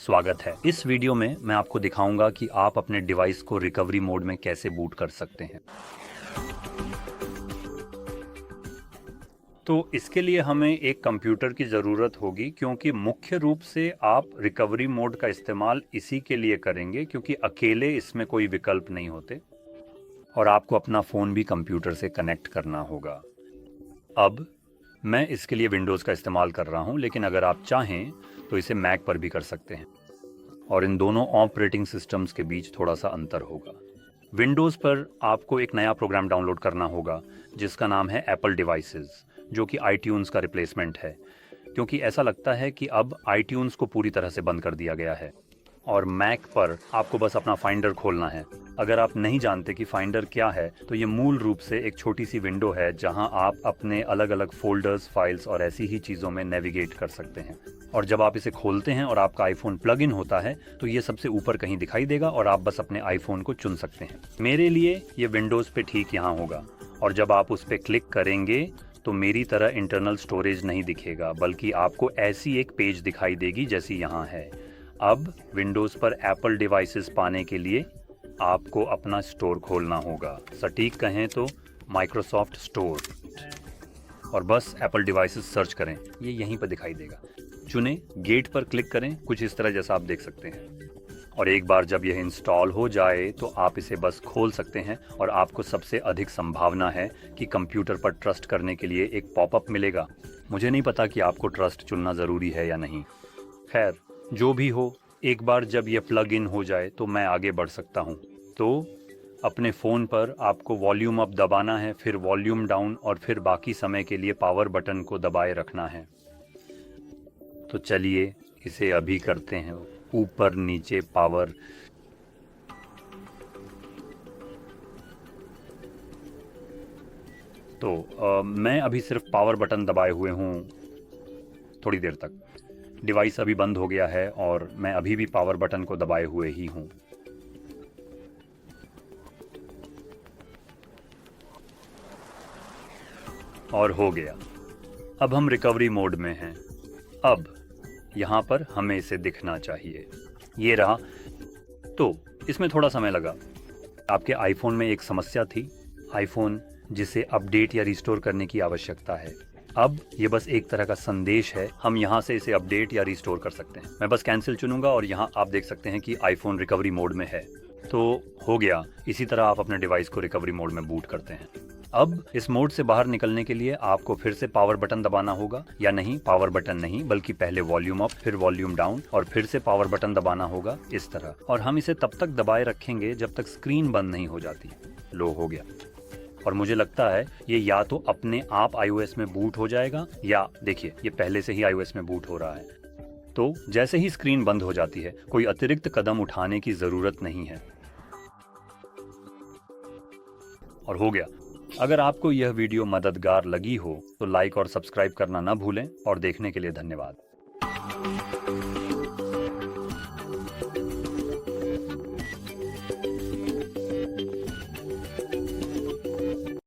स्वागत है। इस वीडियो में मैं आपको दिखाऊंगा कि आप अपने डिवाइस को रिकवरी मोड में कैसे बूट कर सकते हैं। तो इसके लिए हमें एक कंप्यूटर की ज़रूरत होगी, क्योंकि मुख्य रूप से आप रिकवरी मोड का इस्तेमाल इसी के लिए करेंगे क्योंकि अकेले इसमें कोई विकल्प नहीं होते और आपको अपना फ़ोन भी कंप्यूटर से कनेक्ट करना होगा। अब मैं इसके लिए विंडोज़ का इस्तेमाल कर रहा हूं, लेकिन अगर आप चाहें तो इसे मैक पर भी कर सकते हैं और इन दोनों ऑपरेटिंग सिस्टम्स के बीच थोड़ा सा अंतर होगा। विंडोज़ पर आपको एक नया प्रोग्राम डाउनलोड करना होगा जिसका नाम है एप्पल डिवाइसेस, जो कि आईट्यून्स का रिप्लेसमेंट है, क्योंकि ऐसा लगता है कि अब आईट्यून्स को पूरी तरह से बंद कर दिया गया है। और मैक पर आपको बस अपना फाइंडर खोलना है। अगर आप नहीं जानते कि फाइंडर क्या है, तो ये मूल रूप से एक छोटी सी विंडो है जहां आप अपने अलग अलग फोल्डर्स, फाइल्स और ऐसी ही चीज़ों में नेविगेट कर सकते हैं। और जब आप इसे खोलते हैं और आपका आईफोन प्लग इन होता है तो ये सबसे ऊपर कहीं दिखाई देगा और आप बस अपने आईफोन को चुन सकते हैं। मेरे लिए ये विंडोज़ पे ठीक यहाँ होगा, और जब आप उस पर क्लिक करेंगे तो मेरी तरह इंटरनल स्टोरेज नहीं दिखेगा, बल्कि आपको ऐसी एक पेज दिखाई देगी जैसी यहाँ है। अब विंडोज़ पर एप्पल डिवाइसेस पाने के लिए आपको अपना स्टोर खोलना होगा, सटीक कहें तो माइक्रोसॉफ्ट स्टोर, और बस एप्पल डिवाइसेस सर्च करें, ये यहीं पर दिखाई देगा। चुनें, गेट पर क्लिक करें, कुछ इस तरह जैसा आप देख सकते हैं। और एक बार जब यह इंस्टॉल हो जाए तो आप इसे बस खोल सकते हैं और आपको सबसे अधिक संभावना है कि कंप्यूटर पर ट्रस्ट करने के लिए एक पॉपअप मिलेगा। मुझे नहीं पता कि आपको ट्रस्ट चुनना ज़रूरी है या नहीं। खैर, जो भी हो, एक बार जब यह प्लग इन हो जाए तो मैं आगे बढ़ सकता हूँ। तो अपने फ़ोन पर आपको वॉल्यूम अप दबाना है, फिर वॉल्यूम डाउन, और फिर बाकी समय के लिए पावर बटन को दबाए रखना है। तो चलिए इसे अभी करते हैं, ऊपर नीचे पावर। तो मैं अभी सिर्फ पावर बटन दबाए हुए हूँ थोड़ी देर तक। डिवाइस अभी बंद हो गया है और मैं अभी भी पावर बटन को दबाए हुए ही हूँ। और हो गया। अब हम रिकवरी मोड में हैं। अब यहाँ पर हमें इसे दिखना चाहिए, ये रहा। तो इसमें थोड़ा समय लगा। आपके आईफोन में एक समस्या थी, आईफोन जिसे अपडेट या रिस्टोर करने की आवश्यकता है। अब ये बस एक तरह का संदेश है, हम यहाँ से इसे अपडेट या रिस्टोर कर सकते हैं। मैं बस कैंसिल चुनूंगा और यहाँ आप देख सकते हैं कि आईफोन रिकवरी मोड में है। तो हो गया। इसी तरह आप अपने डिवाइस को रिकवरी मोड में बूट करते हैं। अब इस मोड से बाहर निकलने के लिए आपको फिर से पावर बटन दबाना होगा, या नहीं, पावर बटन नहीं, बल्कि पहले वॉल्यूम अप, फिर वॉल्यूम डाउन, और फिर से पावर बटन दबाना होगा, इस तरह। और हम इसे तब तक दबाए रखेंगे जब तक स्क्रीन बंद नहीं हो जाती। लो, हो गया। और मुझे लगता है ये या तो अपने आप iOS में बूट हो जाएगा, या देखिए ये पहले से ही iOS में बूट हो रहा है। तो जैसे ही स्क्रीन बंद हो जाती है, कोई अतिरिक्त कदम उठाने की जरूरत नहीं है। और हो गया। अगर आपको यह वीडियो मददगार लगी हो तो लाइक और सब्सक्राइब करना न भूलें, और देखने के लिए धन्यवाद।